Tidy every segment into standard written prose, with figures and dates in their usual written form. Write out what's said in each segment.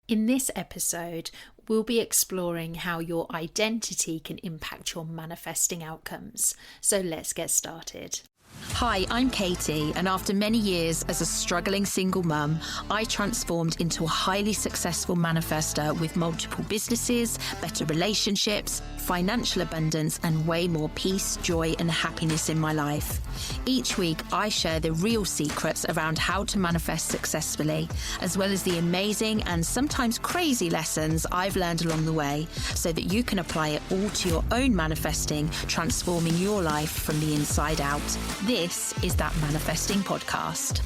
In this episode, we'll be exploring how your identity can impact your manifesting outcomes. So let's get started. Hi, I'm Katie, and after many years as a struggling single mum, I transformed into a highly successful manifester with multiple businesses, better relationships, financial abundance, and way more peace, joy, and happiness in my life. Each week, I share the real secrets around how to manifest successfully, as well as the amazing and sometimes crazy lessons I've learned along the way, so that you can apply it all to your own manifesting, transforming your life from the inside out. This is That Manifesting Podcast.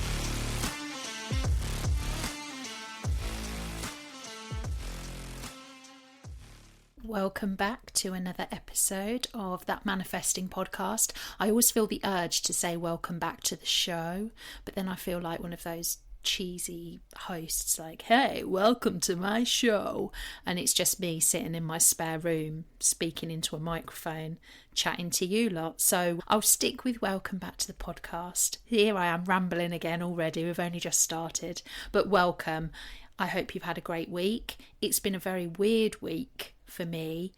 Welcome back to another episode of That Manifesting Podcast. I always feel the urge to say welcome back to the show, but then I feel like one of those cheesy hosts like, hey, welcome to my show, and it's just me sitting in my spare room speaking into a microphone chatting to you lot. So I'll stick with welcome back to the podcast. Here I am rambling again already. We've only just started, but welcome. I hope you've had a great week. It's been a very weird week for me.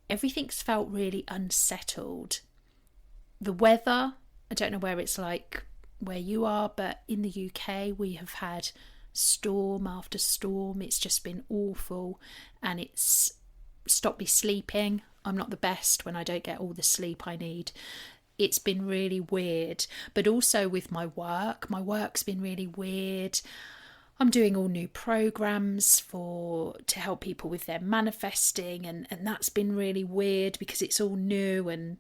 Everything's felt really unsettled. The weather, I don't know where it's like where you are, but in the UK we have had storm after storm. It's just been awful, and it's stopped me sleeping. I'm not the best when I don't get all the sleep I need. It's been really weird, but also with my work's been really weird. I'm doing all new programs to help people with their manifesting, and that's been really weird because it's all new. And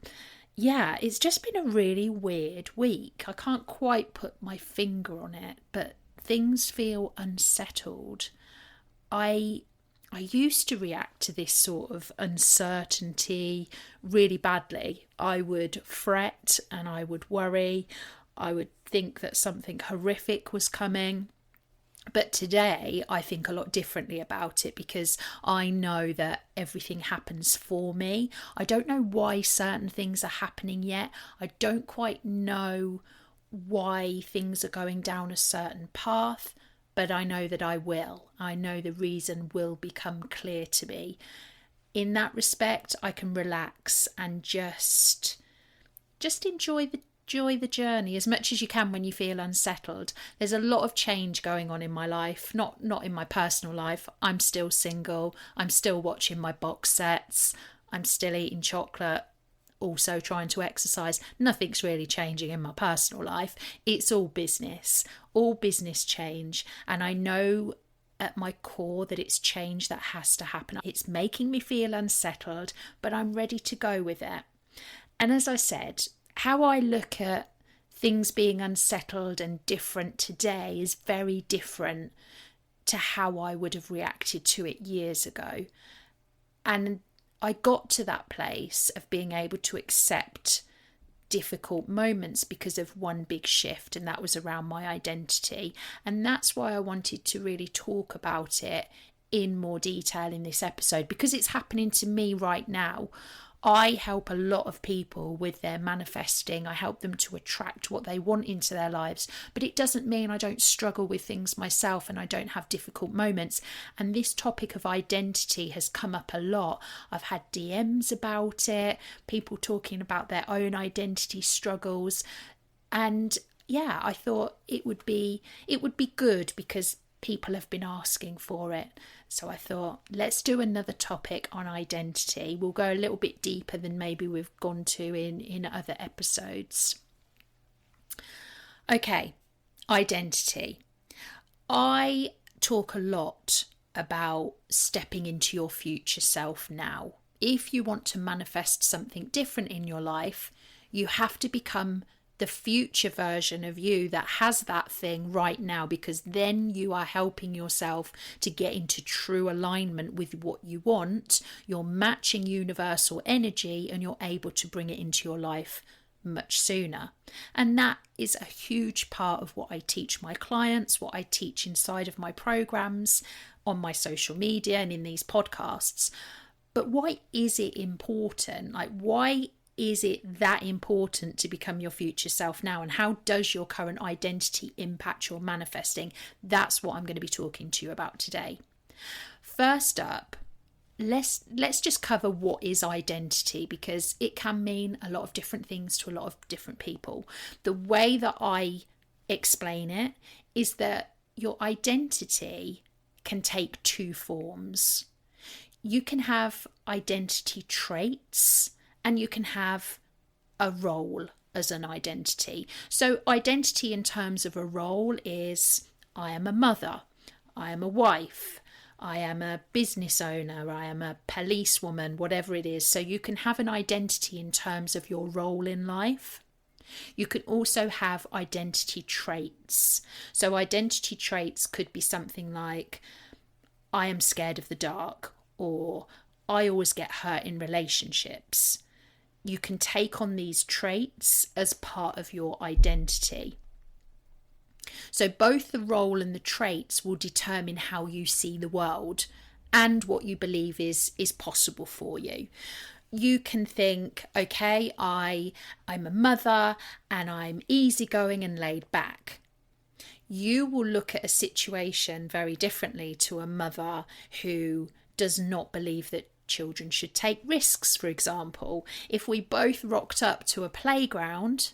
yeah, it's just been a really weird week. I can't quite put my finger on it, but things feel unsettled. I used to react to this sort of uncertainty really badly. I would fret and I would worry. I would think that something horrific was coming. But today I think a lot differently about it because I know that everything happens for me. I don't know why certain things are happening yet. I don't quite know why things are going down a certain path, but I know that I will. I know the reason will become clear to me. In that respect, I can relax and just enjoy the journey as much as you can when you feel unsettled. There's a lot of change going on in my life, not in my personal life. I'm still single. I'm still watching my box sets. I'm still eating chocolate, also trying to exercise. Nothing's really changing in my personal life. It's all business change. And I know at my core that it's change that has to happen. It's making me feel unsettled, but I'm ready to go with it. And as I said, how I look at things being unsettled and different today is very different to how I would have reacted to it years ago. And I got to that place of being able to accept difficult moments because of one big shift, and that was around my identity. And that's why I wanted to really talk about it in more detail in this episode, because it's happening to me right now. I help a lot of people with their manifesting. I help them to attract what they want into their lives. But it doesn't mean I don't struggle with things myself and I don't have difficult moments. And this topic of identity has come up a lot. I've had DMs about it, people talking about their own identity struggles. And yeah, I thought it would be good because people have been asking for it. So I thought, let's do another topic on identity. We'll go a little bit deeper than maybe we've gone to in other episodes. Okay, identity. I talk a lot about stepping into your future self now. If you want to manifest something different in your life, you have to become the future version of you that has that thing right now, because then you are helping yourself to get into true alignment with what you want. You're matching universal energy and you're able to bring it into your life much sooner. And that is a huge part of what I teach my clients, what I teach inside of my programs, on my social media and in these podcasts. But why is it important? Why is it that important to become your future self now? And how does your current identity impact your manifesting? That's what I'm going to be talking to you about today. First up, let's just cover what is identity, because it can mean a lot of different things to a lot of different people. The way that I explain it is that your identity can take two forms. You can have identity traits and you can have a role as an identity. So identity in terms of a role is, I am a mother, I am a wife, I am a business owner, I am a policewoman, whatever it is. So you can have an identity in terms of your role in life. You can also have identity traits. So identity traits could be something like, I am scared of the dark, or I always get hurt in relationships. You can take on these traits as part of your identity. So both the role and the traits will determine how you see the world and what you believe is possible for you. You can think, okay, I'm a mother and I'm easygoing and laid back. You will look at a situation very differently to a mother who does not believe that children should take risks, for example. If we both rocked up to a playground,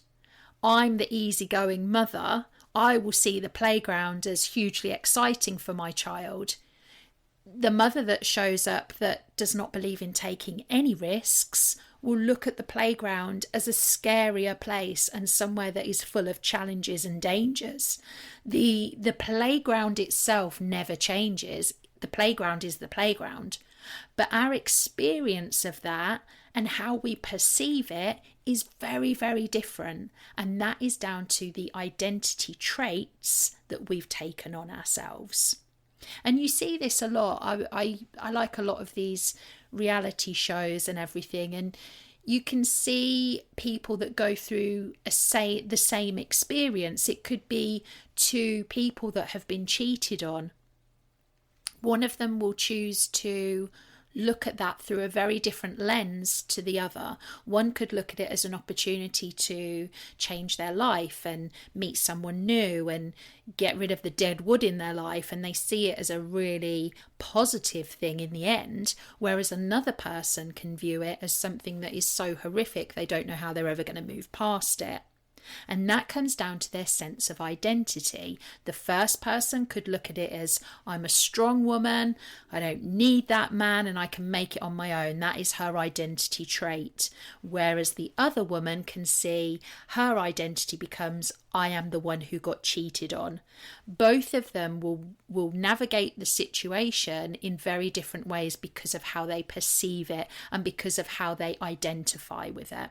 I'm the easygoing mother, I will see the playground as hugely exciting for my child. The mother that shows up that does not believe in taking any risks will look at the playground as a scarier place and somewhere that is full of challenges and dangers. The playground itself never changes. The playground is the playground. But our experience of that and how we perceive it is very, very different. And that is down to the identity traits that we've taken on ourselves. And you see this a lot. I like a lot of these reality shows and everything. And you can see people that go through the same experience. It could be two people that have been cheated on. One of them will choose to look at that through a very different lens to the other. One could look at it as an opportunity to change their life and meet someone new and get rid of the dead wood in their life, and they see it as a really positive thing in the end, whereas another person can view it as something that is so horrific they don't know how they're ever going to move past it. And that comes down to their sense of identity. The first person could look at it as, I'm a strong woman, I don't need that man and I can make it on my own. That is her identity trait. Whereas the other woman can see her identity becomes, I am the one who got cheated on. Both of them will navigate the situation in very different ways because of how they perceive it and because of how they identify with it.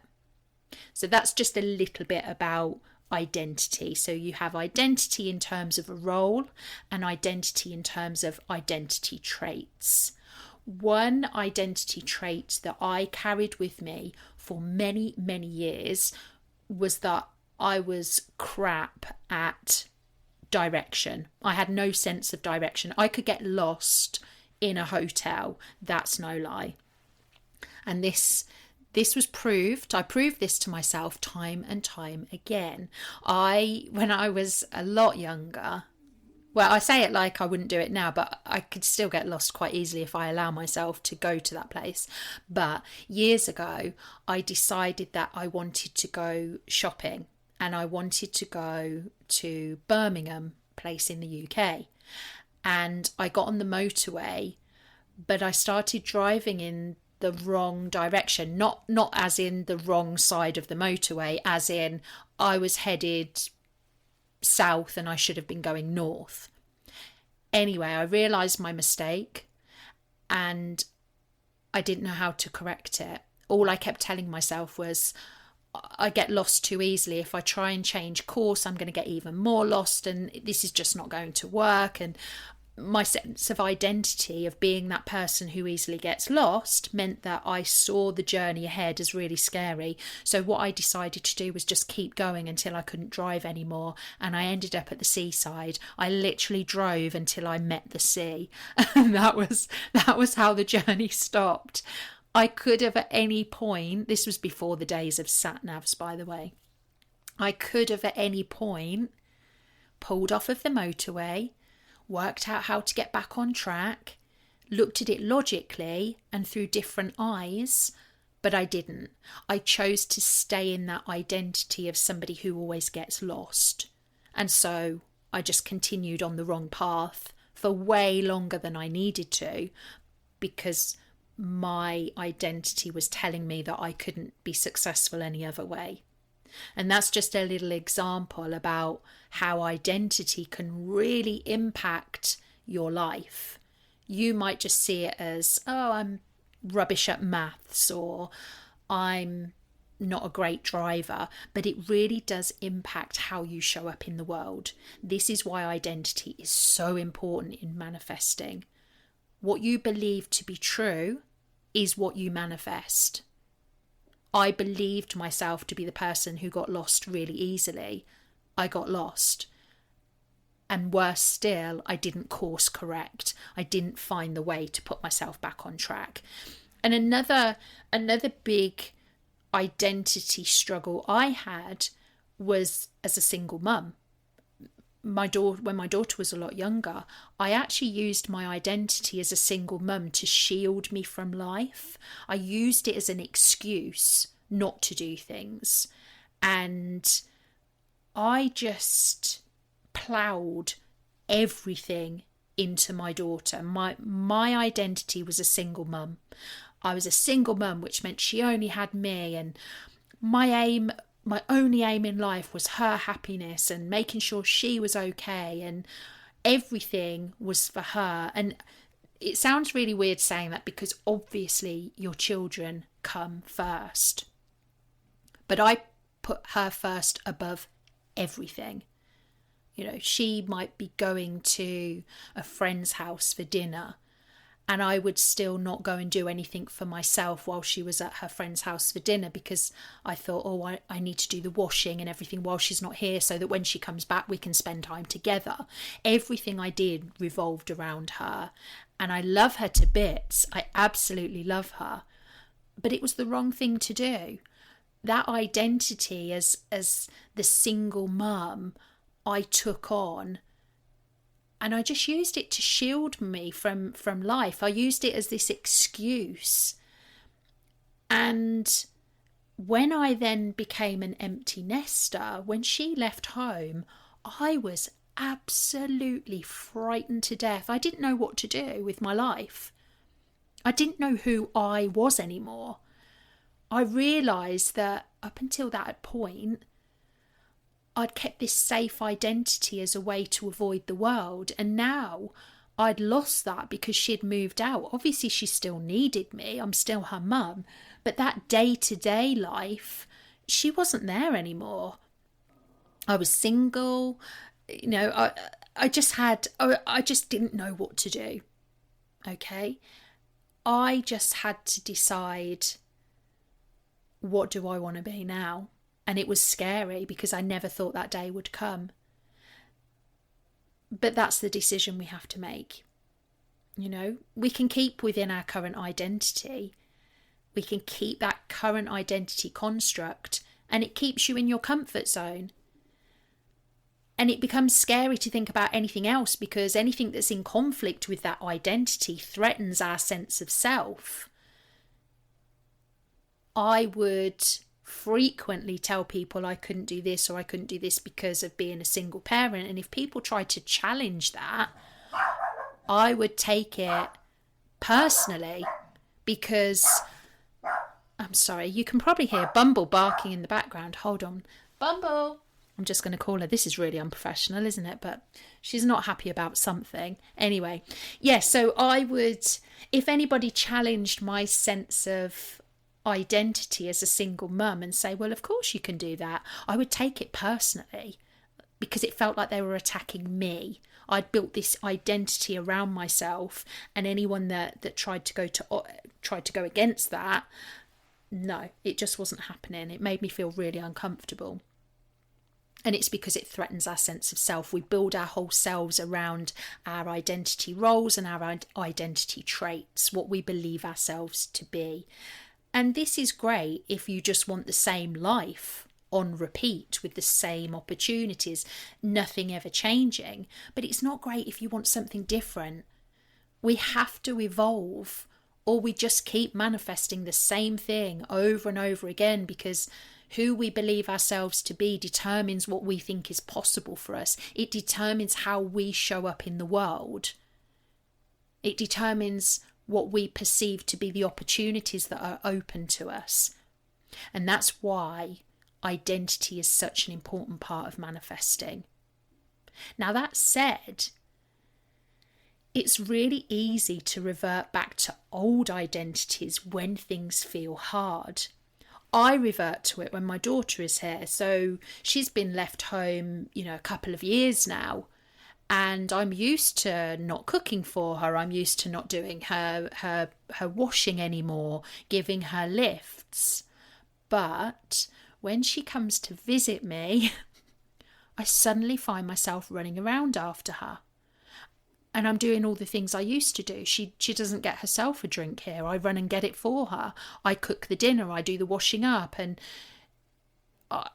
So that's just a little bit about identity. So you have identity in terms of a role and identity in terms of identity traits. One identity trait that I carried with me for many, many years was that I was crap at direction. I had no sense of direction. I could get lost in a hotel. That's no lie. And this was proved. I proved this to myself time and time again. When I was a lot younger, well, I say it like I wouldn't do it now, but I could still get lost quite easily if I allow myself to go to that place. But years ago, I decided that I wanted to go shopping and I wanted to go to Birmingham, place in the UK. And I got on the motorway, but I started driving in the wrong direction, not as in the wrong side of the motorway, as in I was headed south and I should have been going north. Anyway, I realised my mistake and I didn't know how to correct it. All I kept telling myself was, I get lost too easily. If I try and change course, I'm going to get even more lost and this is just not going to work. And my sense of identity of being that person who easily gets lost meant that I saw the journey ahead as really scary. So what I decided to do was just keep going until I couldn't drive anymore. And I ended up at the seaside. I literally drove until I met the sea. And that was how the journey stopped. I could have at any point, this was before the days of sat-navs, by the way, I could have at any point pulled off of the motorway, worked out how to get back on track, looked at it logically and through different eyes, but I didn't. I chose to stay in that identity of somebody who always gets lost. And so I just continued on the wrong path for way longer than I needed to, because my identity was telling me that I couldn't be successful any other way. And that's just a little example about how identity can really impact your life. You might just see it as, oh, I'm rubbish at maths, or I'm not a great driver, but it really does impact how you show up in the world. This is why identity is so important in manifesting. What you believe to be true is what you manifest. I believed myself to be the person who got lost really easily. I got lost. And worse still, I didn't course correct. I didn't find the way to put myself back on track. And another big identity struggle I had was as a single mum. When my daughter was a lot younger, I actually used my identity as a single mum to shield me from life. I used it as an excuse not to do things. And I just ploughed everything into my daughter. My identity was a single mum. I was a single mum, which meant she only had me, and my only aim in life was her happiness and making sure she was okay, and everything was for her. And it sounds really weird saying that, because obviously your children come first. But I put her first above everything. You know, she might be going to a friend's house for dinner, and I would still not go and do anything for myself while she was at her friend's house for dinner, because I thought, oh, I need to do the washing and everything while she's not here, so that when she comes back we can spend time together. Everything I did revolved around her, and I love her to bits. I absolutely love her. But it was the wrong thing to do. That identity as the single mum I took on, and I just used it to shield me from life. I used it as this excuse. And when I then became an empty nester, when she left home, I was absolutely frightened to death. I didn't know what to do with my life. I didn't know who I was anymore. I realised that up until that point, I'd kept this safe identity as a way to avoid the world, and now I'd lost that because she'd moved out. Obviously she still needed me, I'm still her mum, but that day-to-day life, she wasn't there anymore. I was single, you know, I just didn't know what to do. Okay, I just had to decide, what do I want to be now? And it was scary, because I never thought that day would come. But that's the decision we have to make. You know, we can keep within our current identity. We can keep that current identity construct, and it keeps you in your comfort zone. And it becomes scary to think about anything else, because anything that's in conflict with that identity threatens our sense of self. I would frequently tell people I couldn't do this or I couldn't do this because of being a single parent, and if people tried to challenge that, I would take it personally, because I'm sorry, you can probably hear Bumble barking in the background. Hold on, Bumble. I'm just going to call her. This is really unprofessional, isn't it? But she's not happy about something. Anyway, yeah, so I would, if anybody challenged my sense of identity as a single mum and say, well, of course you can do that, I would take it personally, because it felt like they were attacking me. I'd built this identity around myself, and anyone that tried to go against that, no, it just wasn't happening. It made me feel really uncomfortable. And it's because it threatens our sense of self. We build our whole selves around our identity roles and our identity traits, what we believe ourselves to be. And this is great if you just want the same life on repeat with the same opportunities, nothing ever changing. But it's not great if you want something different. We have to evolve, or we just keep manifesting the same thing over and over again, because who we believe ourselves to be determines what we think is possible for us. It determines how we show up in the world. It determines what we perceive to be the opportunities that are open to us. And that's why identity is such an important part of manifesting. Now, that said, it's really easy to revert back to old identities when things feel hard. I revert to it when my daughter is here. So she's been left home, a couple of years now. And I'm used to not cooking for her. I'm used to not doing her washing anymore, giving her lifts. But when she comes to visit me, I suddenly find myself running around after her. And I'm doing all the things I used to do. She doesn't get herself a drink here. I run and get it for her. I cook the dinner. I do the washing up. And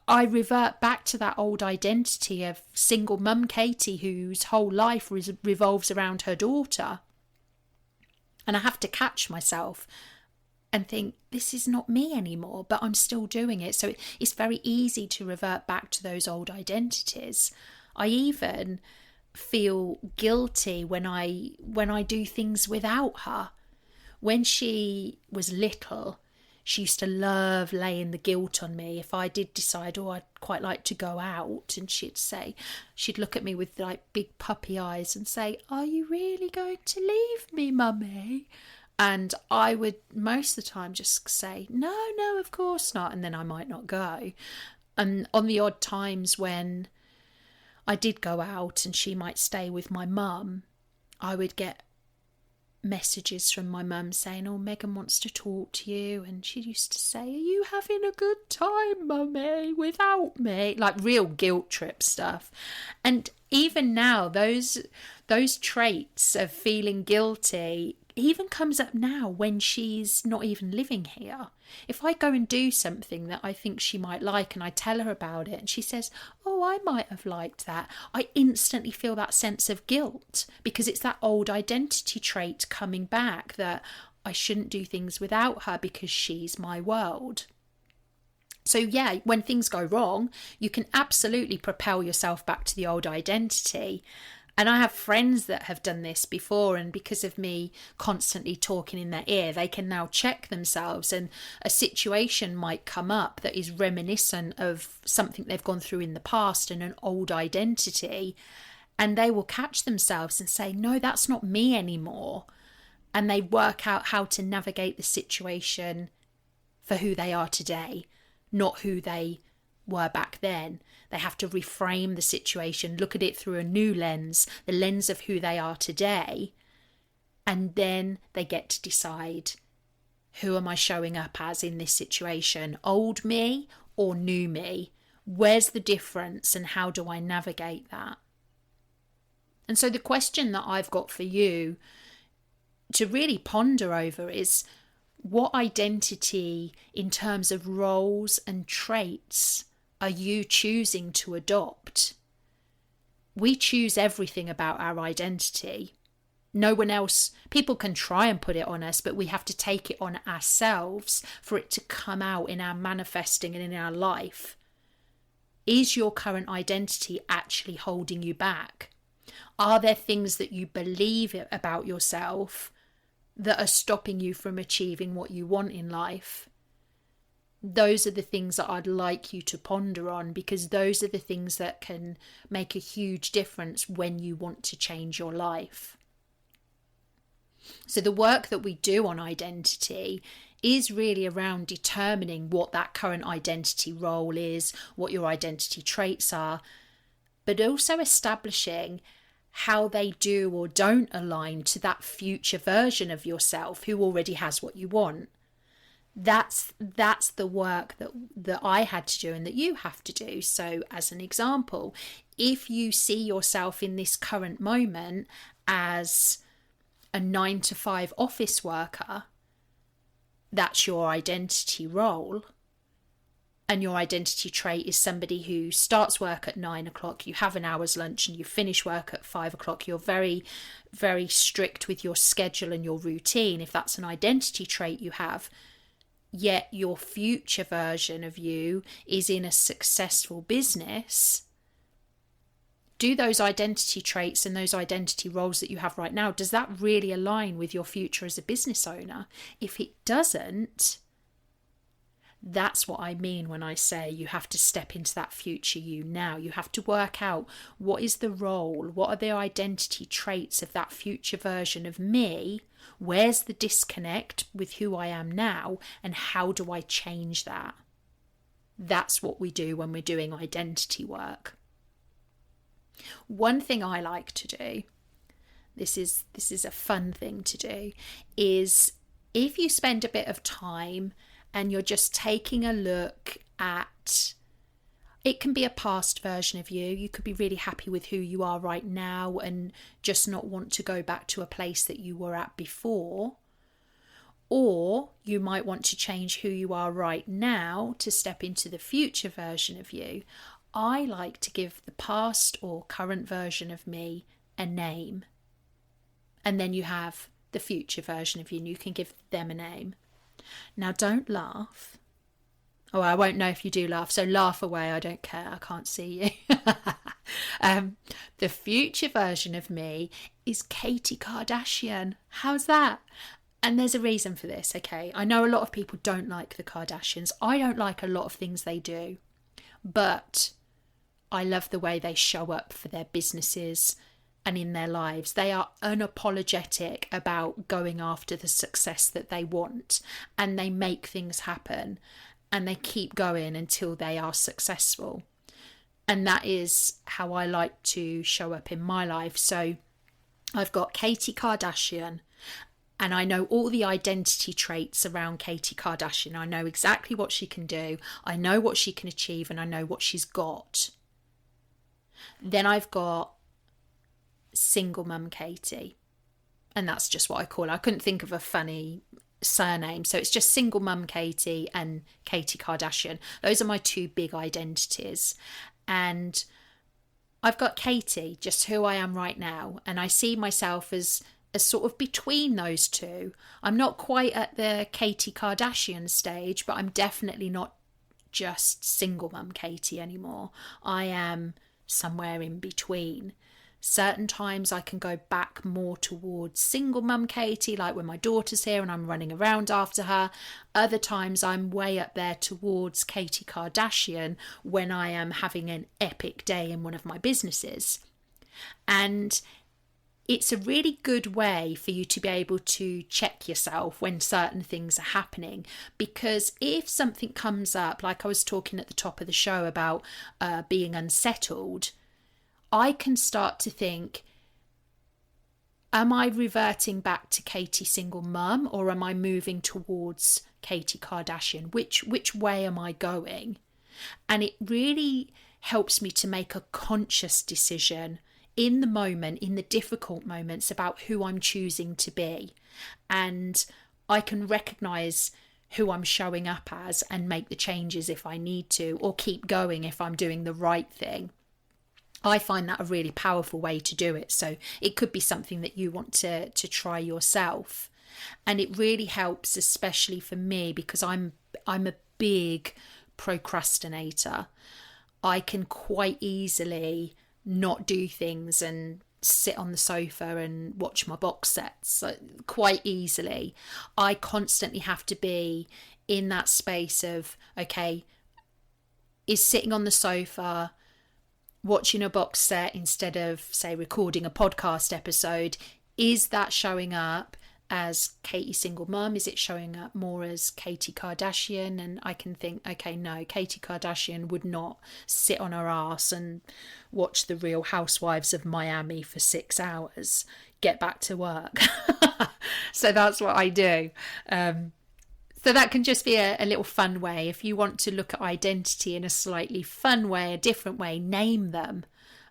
I revert back to that old identity of single mum Katie, whose whole life revolves around her daughter. And I have to catch myself and think, this is not me anymore, but I'm still doing it. So it's very easy to revert back to those old identities. I even feel guilty when I do things without her. When she was little, she used to love laying the guilt on me if I did decide, I'd quite like to go out, and she'd look at me with like big puppy eyes and say, are you really going to leave me, mummy? And I would most of the time just say, no, of course not, and then I might not go. And on the odd times when I did go out and she might stay with my mum, I would get messages from my mum saying, Megan wants to talk to you. And she used to say, are you having a good time, mummy, without me? Like real guilt trip stuff. And even now, those traits of feeling guilty even comes up now when she's not even living here. If I go and do something that I think she might like and I tell her about it and she says, I might have liked that, I instantly feel that sense of guilt, because it's that old identity trait coming back that I shouldn't do things without her because she's my world. So yeah, when things go wrong, you can absolutely propel yourself back to the old identity. And I have friends that have done this before, and because of me constantly talking in their ear, they can now check themselves, and a situation might come up that is reminiscent of something they've gone through in the past and an old identity, and they will catch themselves and say, no, that's not me anymore. And they work out how to navigate the situation for who they are today, not who they were back then. They have to reframe the situation, look at it through a new lens, the lens of who they are today, and then they get to decide, who am I showing up as in this situation? Old me or new me? Where's the difference and how do I navigate that? And so the question that I've got for you to really ponder over is, what identity in terms of roles and traits are you choosing to adopt? We choose everything about our identity. No one else, people can try and put it on us, but we have to take it on ourselves for it to come out in our manifesting and in our life. Is your current identity actually holding you back? Are there things that you believe about yourself that are stopping you from achieving what you want in life? Those are the things that I'd like you to ponder on, because those are the things that can make a huge difference when you want to change your life. So the work that we do on identity is really around determining what that current identity role is, what your identity traits are, but also establishing how they do or don't align to that future version of yourself who already has what you want. That's the work that I had to do and that you have to do. So as an example, if you see yourself in this current moment as a 9-to-5 office worker, that's your identity role. and your identity trait is somebody who starts work at 9 o'clock, you have an hour's lunch, and you finish work at 5 o'clock, you're very, very strict with your schedule and your routine, if that's an identity trait you have, yet your future version of you is in a successful business, do those identity traits and those identity roles that you have right now, does that really align with your future as a business owner? If it doesn't, that's what I mean when I say you have to step into that future you now. You have to work out, what is the role? What are the identity traits of that future version of me? Where's the disconnect with who I am now? And how do I change that? That's what we do when we're doing identity work. One thing I like to do, this is a fun thing to do, is if you spend a bit of time and you're just taking a look at, it can be a past version of you. You could be really happy with who you are right now and just not want to go back to a place that you were at before. Or you might want to change who you are right now to step into the future version of you. I like to give the past or current version of me a name. And then you have the future version of you and you can give them a name. Now, don't laugh. Oh, I won't know if you do laugh, so laugh away. I don't care. I can't see you. The future version of me is Katie Kardashian. How's that? And there's a reason for this, okay? I know a lot of people don't like the Kardashians. I don't like a lot of things they do. But I love the way they show up for their businesses and in their lives. They are unapologetic about going after the success that they want, and they make things happen and they keep going until they are successful. And that is how I like to show up in my life. So I've got Katie Kardashian, and I know all the identity traits around Katie Kardashian. I know exactly what she can do. I know what she can achieve, and I know what she's got. Then I've got single mum Katie, and that's just what I call her. I couldn't think of a funny surname, so it's just single mum Katie and Katie Kardashian. Those are my two big identities. And I've got Katie, just who I am right now, and I see myself as sort of between those two. I'm not quite at the Katie Kardashian stage, but I'm definitely not just single mum Katie anymore. I am somewhere in between. Certain times I can go back more towards single mum Katie, like when my daughter's here and I'm running around after her. Other times I'm way up there towards Katie Kardashian when I am having an epic day in one of my businesses. And it's a really good way for you to be able to check yourself when certain things are happening. Because if something comes up, like I was talking at the top of the show about being unsettled, I can start to think, am I reverting back to Katie single mum, or am I moving towards Katie Kardashian? Which way am I going? And it really helps me to make a conscious decision in the moment, in the difficult moments, about who I'm choosing to be. And I can recognise who I'm showing up as and make the changes if I need to, or keep going if I'm doing the right thing. I find that a really powerful way to do it. So it could be something that you want to try yourself. And it really helps, especially for me, because I'm a big procrastinator. I can quite easily not do things and sit on the sofa and watch my box sets quite easily. I constantly have to be in that space of, okay, is sitting on the sofa watching a box set instead of, say, recording a podcast episode, is that showing up as Katie single mum? Is it showing up more as Katie Kardashian? And I can think, okay, no, Katie Kardashian would not sit on her ass and watch the Real Housewives of Miami for 6 hours, get back to work. So that's what I do. So that can just be a little fun way. If you want to look at identity in a slightly fun way, a different way, name them.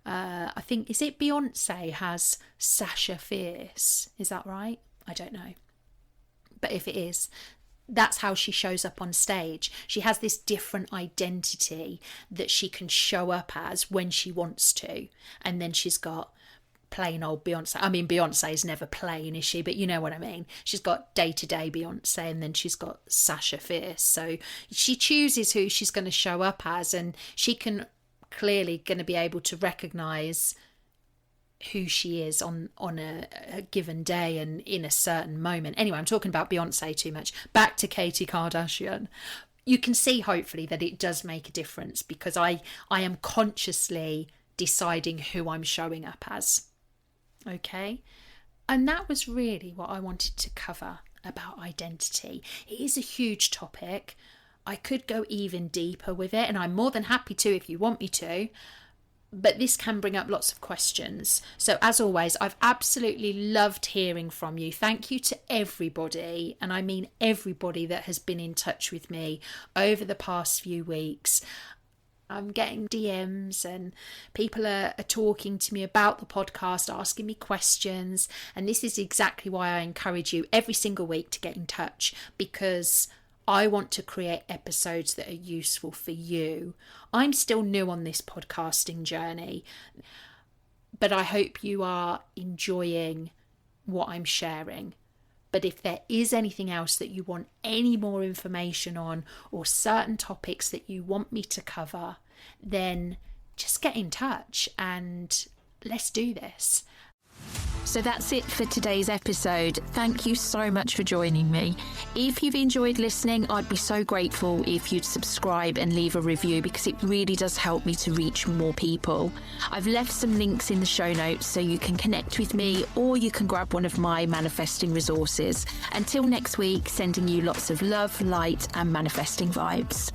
I think, is it Beyonce has Sasha Fierce? Is that right? I don't know. But if it is, that's how she shows up on stage. She has this different identity that she can show up as when she wants to. And then she's got plain old Beyonce. I mean, Beyonce is never plain, is she? But you know what I mean. She's got day-to-day Beyonce, and then she's got Sasha Fierce. So she chooses who she's going to show up as, and she can clearly going to be able to recognise who she is on a given day and in a certain moment. Anyway, I'm talking about Beyonce too much. Back to Katie Kardashian. You can see, hopefully, that it does make a difference, because I am consciously deciding who I'm showing up as. Okay? And that was really what I wanted to cover about identity. It is a huge topic. I could go even deeper with it, and I'm more than happy to if you want me to. But this can bring up lots of questions. So as always, I've absolutely loved hearing from you. Thank you to everybody, and I mean everybody that has been in touch with me over the past few weeks. I'm getting DMs and people are talking to me about the podcast, asking me questions. And this is exactly why I encourage you every single week to get in touch, because I want to create episodes that are useful for you. I'm still new on this podcasting journey, but I hope you are enjoying what I'm sharing. But if there is anything else that you want any more information on, or certain topics that you want me to cover, then just get in touch and let's do this. So that's it for today's episode. Thank you so much for joining me. If you've enjoyed listening, I'd be so grateful if you'd subscribe and leave a review, because it really does help me to reach more people. I've left some links in the show notes so you can connect with me, or you can grab one of my manifesting resources. Until next week, sending you lots of love, light, and manifesting vibes.